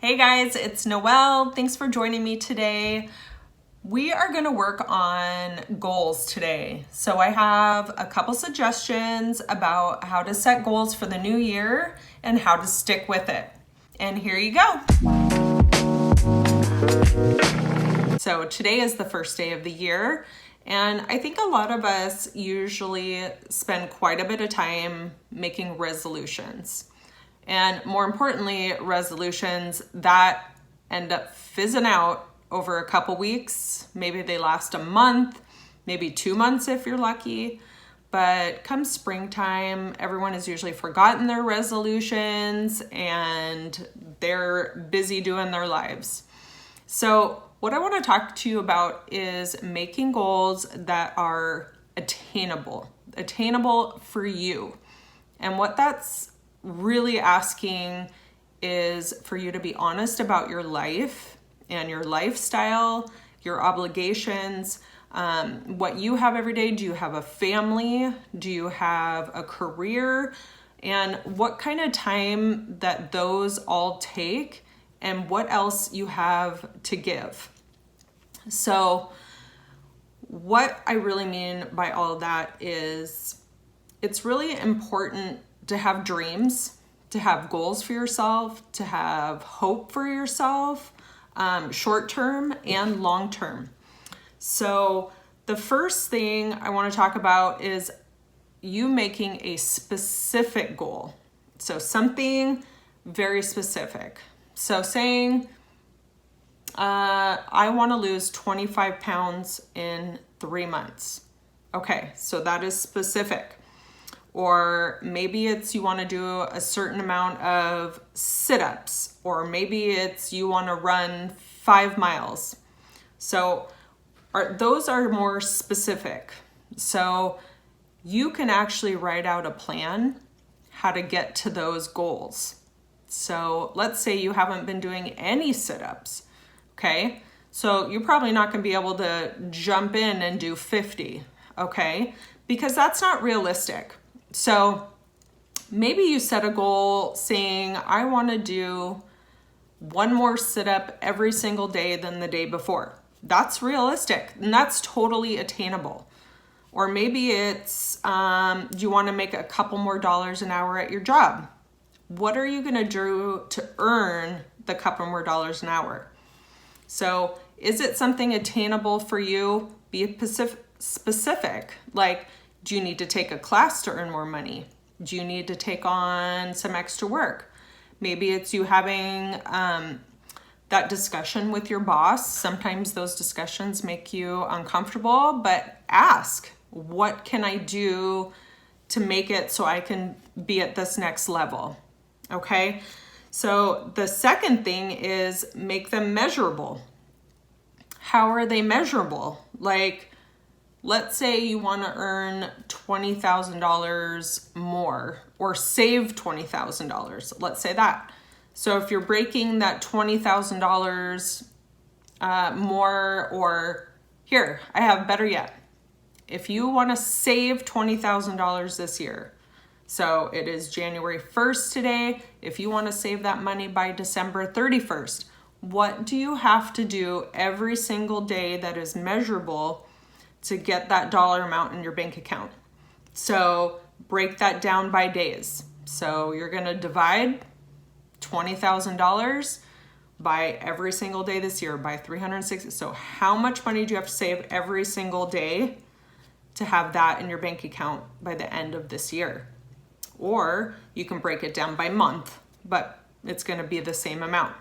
Hey guys, it's Noelle. Thanks for joining me today. We are going to work on goals today. So I have a couple suggestions about how to set goals for the new year and how to stick with it. And here you go. So today is the first day of the year, and I think a lot of us usually spend quite a bit of time making resolutions. And more importantly, resolutions that end up fizzing out over a couple weeks. Maybe they last a month, maybe 2 months if you're lucky. But come springtime, everyone has usually forgotten their resolutions and they're busy doing their lives. So what I want to talk to you about is making goals that are attainable for you. And what that's really asking is for you to be honest about your life and your lifestyle, your obligations, what you have every day. Do you have a family? Do you have a career? And what kind of time that those all take and what else you have to give. So what I really mean by all of that is it's really important to have dreams, to have goals for yourself, to have hope for yourself, short term and long term. So the first thing I want to talk about is you making a specific goal. So something very specific. So saying, I want to lose 25 pounds in 3 months. Okay, so that is specific. Or maybe it's you want to do a certain amount of sit-ups, or maybe it's you want to run 5 miles. So those are more specific. So you can actually write out a plan how to get to those goals. So let's say you haven't been doing any sit-ups, okay? So you're probably not going to be able to jump in and do 50, okay? Because that's not realistic. So maybe you set a goal saying, I want to do 1 more sit-up every single day than the day before. That's realistic and that's totally attainable. Or maybe it's you want to make a couple more dollars an hour at your job. What are you going to do to earn the couple more dollars an hour? So is it something attainable for you? Be specific. Like, do you need to take a class to earn more money? Do you need to take on some extra work? Maybe it's you having that discussion with your boss. Sometimes those discussions make you uncomfortable, but ask, what can I do to make it so I can be at this next level? Okay, so the second thing is make them measurable. How are they measurable? Like, let's say you want to earn $20,000 more or save $20,000. Let's say that. So if you're breaking that $20,000 more, or here, I have better yet. If you want to save $20,000 this year, so it is January 1st today. If you want to save that money by December 31st, what do you have to do every single day that is measurable to get that dollar amount in your bank account? So break that down by days. So you're going to divide $20,000 by every single day this year by 360. So how much money do you have to save every single day to have that in your bank account by the end of this year? Or you can break it down by month, but it's going to be the same amount.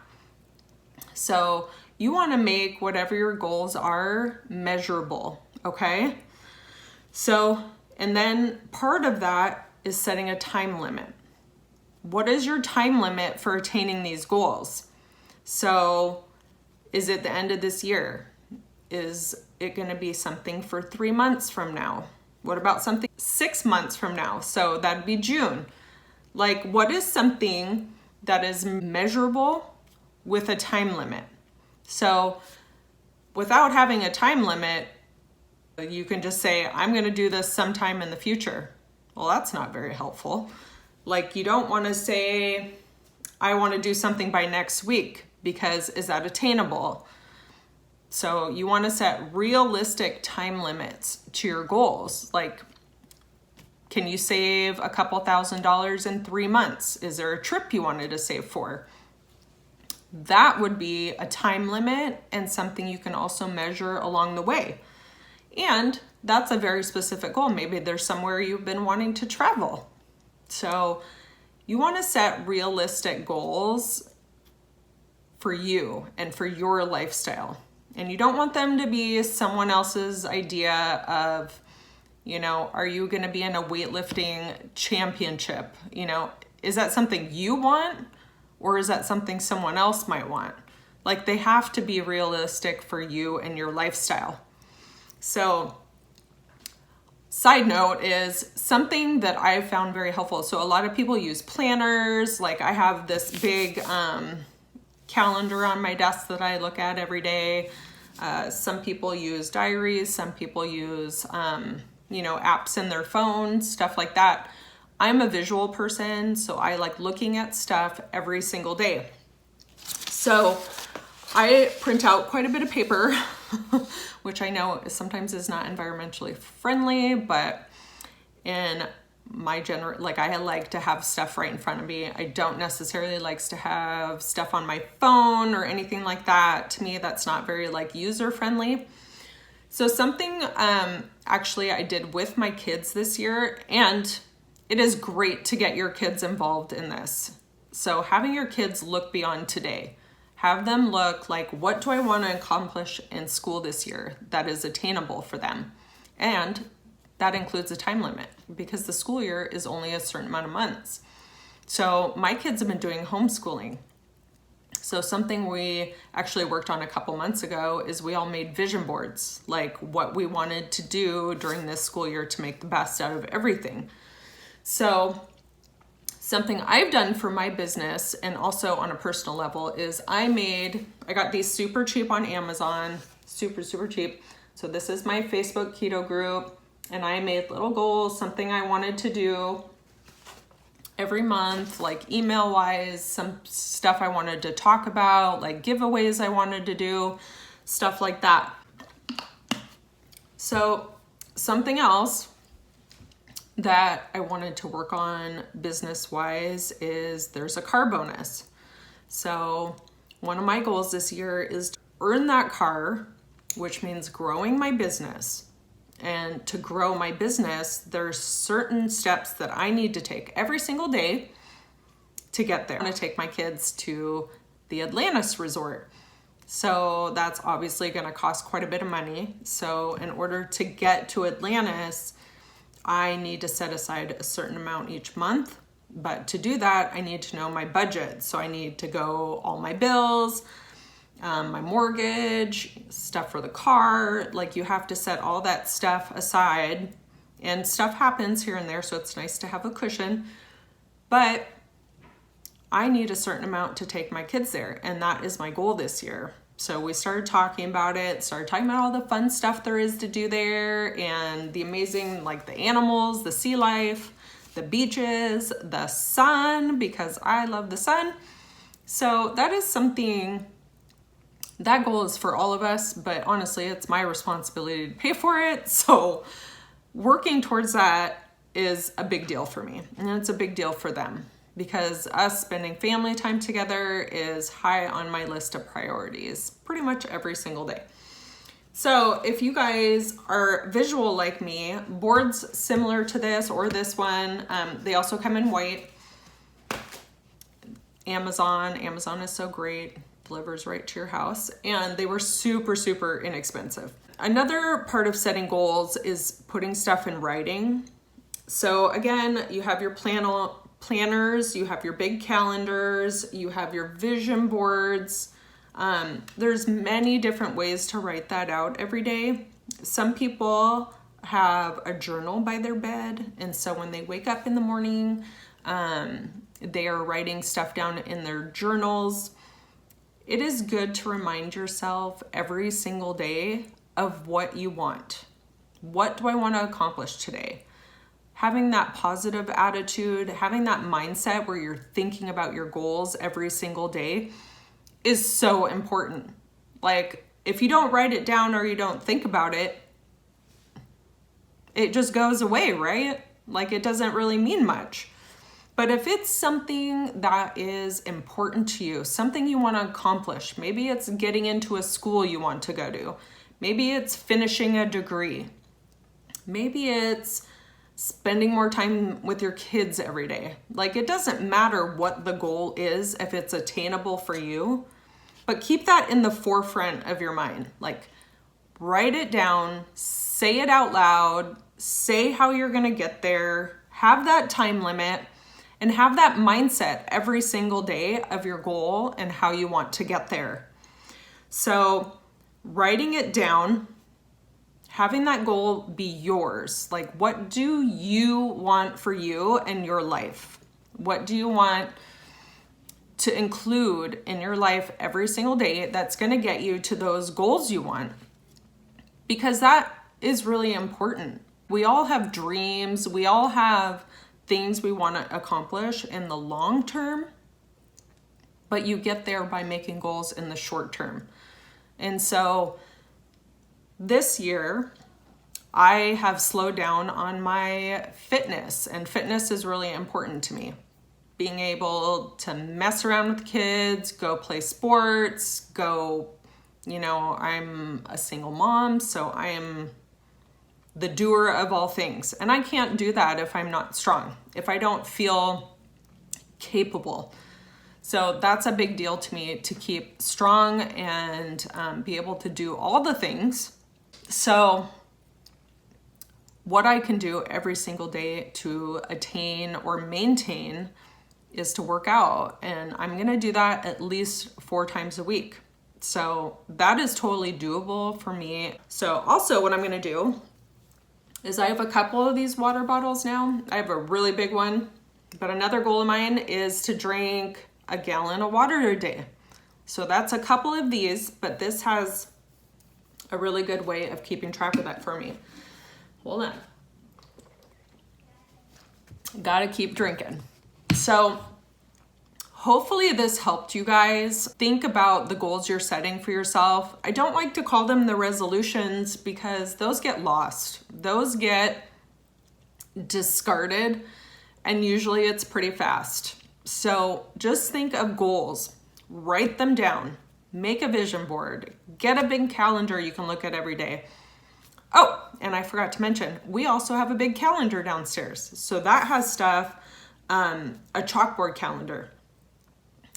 So you want to make whatever your goals are measurable, okay? So, and then part of that is setting a time limit. What is your time limit for attaining these goals? So is it the end of this year? Is it going to be something for 3 months from now? What about something 6 months from now? So that'd be June. Like, what is something that is measurable with a time limit? So without having a time limit, you can just say, I'm going to do this sometime in the future. Well, that's not very helpful. Like, you don't want to say, I want to do something by next week, because is that attainable? So you want to set realistic time limits to your goals. Like, can you save a couple $1,000s in 3 months? Is there a trip you wanted to save for? That would be a time limit and something you can also measure along the way. And that's a very specific goal. Maybe there's somewhere you've been wanting to travel. So you want to set realistic goals for you and for your lifestyle. And you don't want them to be someone else's idea of, are you going to be in a weightlifting championship? Is that something you want, or is that something someone else might want? Like, they have to be realistic for you and your lifestyle. So, side note is something that I've found very helpful. So a lot of people use planners. Like, I have this big calendar on my desk that I look at every day. Some people use diaries. Some people use, apps in their phone, stuff like that. I'm a visual person, so I like looking at stuff every single day. So I print out quite a bit of paper, which I know sometimes is not environmentally friendly, but in my I like to have stuff right in front of me. I don't necessarily like to have stuff on my phone or anything like that. To me, that's not very user friendly. So something actually I did with my kids this year, and it is great to get your kids involved in this. So having your kids look beyond today, have them look like, what do I want to accomplish in school this year that is attainable for them? And that includes a time limit, because the school year is only a certain amount of months. So my kids have been doing homeschooling. So something we actually worked on a couple months ago is we all made vision boards, like what we wanted to do during this school year to make the best out of everything. So something I've done for my business and also on a personal level is I got these super cheap on Amazon, super cheap. So this is my Facebook keto group, and I made little goals, something I wanted to do every month, like email wise, some stuff I wanted to talk about, like giveaways I wanted to do, stuff like that. So something else that I wanted to work on business wise is there's a car bonus. So one of my goals this year is to earn that car, which means growing my business. And to grow my business, there's certain steps that I need to take every single day to get there. I'm going to take my kids to the Atlantis Resort. So that's obviously going to cost quite a bit of money. So in order to get to Atlantis, I need to set aside a certain amount each month. But to do that, I need to know my budget. So I need to go all my bills, my mortgage, stuff for the car. Like, you have to set all that stuff aside, and stuff happens here and there. So it's nice to have a cushion, but I need a certain amount to take my kids there. And that is my goal this year. So we started talking about all the fun stuff there is to do there, and the amazing, like the animals, the sea life, the beaches, the sun, because I love the sun. So that is something. That goal is for all of us, but honestly, it's my responsibility to pay for it. So working towards that is a big deal for me, and it's a big deal for them, because us spending family time together is high on my list of priorities pretty much every single day. So if you guys are visual like me, boards similar to this or this one, they also come in white. Amazon is so great. Delivers right to your house, and they were super inexpensive. Another part of setting goals is putting stuff in writing. So again, you have your planners, you have your big calendars, you have your vision boards. There's many different ways to write that out every day. Some people have a journal by their bed, and so when they wake up in the morning, they are writing stuff down in their journals. It is good to remind yourself every single day of what you want. What do I want to accomplish today? Having that positive attitude, having that mindset where you're thinking about your goals every single day is so important. Like, if you don't write it down or you don't think about it, it just goes away, right? Like, it doesn't really mean much. But if it's something that is important to you, something you want to accomplish, maybe it's getting into a school you want to go to, maybe it's finishing a degree, maybe it's spending more time with your kids every day. Like, it doesn't matter what the goal is if it's attainable for you, but keep that in the forefront of your mind. Like, write it down, say it out loud, say how you're going to get there, have that time limit, and have that mindset every single day of your goal and how you want to get there. So writing it down, having that goal be yours. Like, what do you want for you and your life? What do you want to include in your life every single day that's going to get you to those goals you want? Because that is really important. We all have dreams. We all have things we want to accomplish in the long term, but you get there by making goals in the short term. And so this year, I have slowed down on my fitness, and fitness is really important to me. Being able to mess around with kids, go play sports, I'm a single mom, so I am the doer of all things. And I can't do that if I'm not strong, if I don't feel capable. So that's a big deal to me, to keep strong and be able to do all the things. So what I can do every single day to attain or maintain is to work out. And I'm going to do that at least 4 times a week. So that is totally doable for me. So also what I'm going to do is I have a couple of these water bottles now. I have a really big one, but another goal of mine is to drink a gallon of water a day. So that's a couple of these, but this has a really good way of keeping track of that for me. Hold on. Gotta keep drinking. So hopefully this helped you guys think about the goals you're setting for yourself. I don't like to call them the resolutions because those get lost. Those get discarded, and usually it's pretty fast. So just think of goals, write them down, make a vision board, get a big calendar you can look at every day. Oh, and I forgot to mention, we also have a big calendar downstairs. So that has stuff, a chalkboard calendar.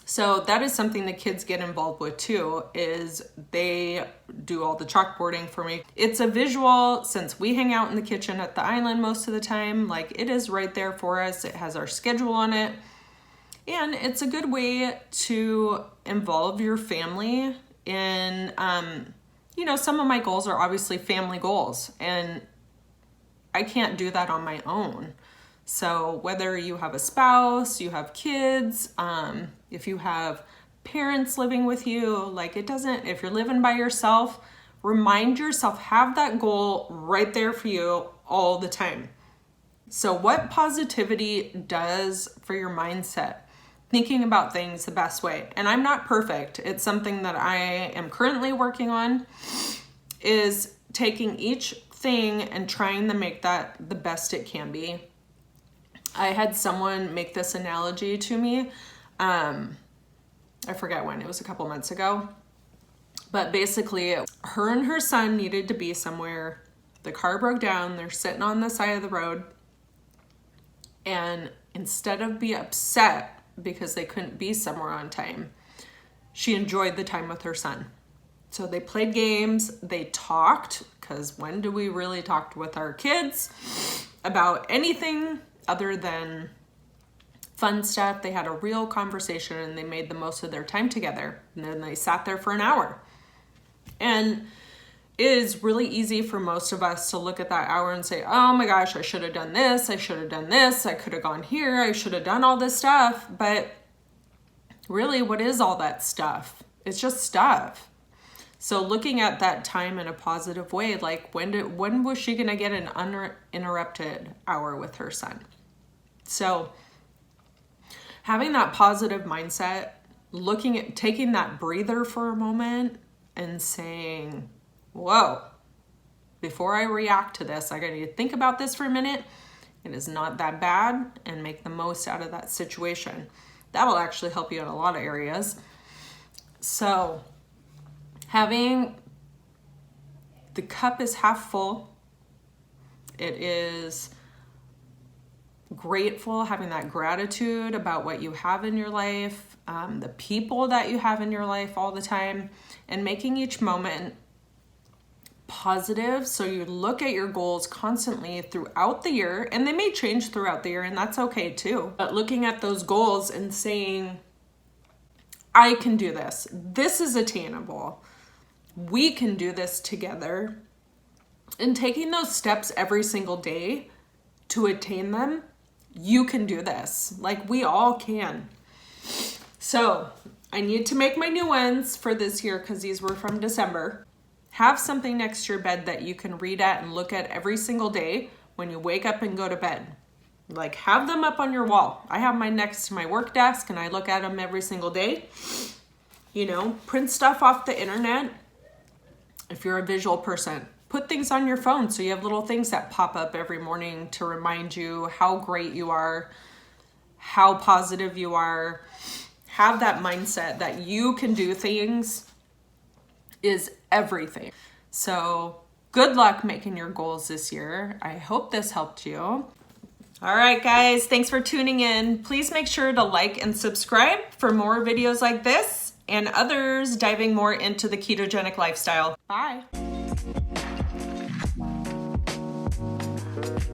So that is something the kids get involved with too, is they do all the chalkboarding for me. It's a visual, since we hang out in the kitchen at the island most of the time, like it is right there for us. It has our schedule on it. And it's a good way to involve your family in, some of my goals are obviously family goals, and I can't do that on my own. So whether you have a spouse, you have kids, if you have parents living with you, if you're living by yourself, remind yourself, have that goal right there for you all the time. So what positivity does for your mindset, thinking about things the best way. And I'm not perfect. It's something that I am currently working on, is taking each thing and trying to make that the best it can be. I had someone make this analogy to me. I forget when, it was a couple months ago. But basically, her and her son needed to be somewhere. The car broke down. They're sitting on the side of the road. And instead of be upset because they couldn't be somewhere on time, she enjoyed the time with her son. So they played games, they talked, because when do we really talk with our kids about anything other than fun stuff? They had a real conversation and they made the most of their time together. And then they sat there for an hour. And it is really easy for most of us to look at that hour and say, oh my gosh, I should have done this. I should have done this. I could have gone here. I should have done all this stuff. But really, what is all that stuff? It's just stuff. So looking at that time in a positive way, like when was she going to get an uninterrupted hour with her son? So having that positive mindset, looking at taking that breather for a moment and saying, whoa, before I react to this, I gotta think about this for a minute. It is not that bad, and make the most out of that situation. That'll actually help you in a lot of areas. So having the cup is half full. It is grateful, having that gratitude about what you have in your life, the people that you have in your life all the time, and making each moment positive. So you look at your goals constantly throughout the year, and they may change throughout the year, and that's okay too. But looking at those goals and saying, I can do this. This is attainable. We can do this together. And taking those steps every single day to attain them, you can do this. Like, we all can. So I need to make my new ones for this year because these were from December. Have something next to your bed that you can read at and look at every single day when you wake up and go to bed. Like, have them up on your wall. I have mine next to my work desk and I look at them every single day. You know, print stuff off the internet. If you're a visual person, put things on your phone so you have little things that pop up every morning to remind you how great you are, how positive you are. Have that mindset that you can do things is everything. So good luck making your goals this year. I hope this helped you. All right, guys, thanks for tuning in. Please make sure to like and subscribe for more videos like this and others diving more into the ketogenic lifestyle. Bye.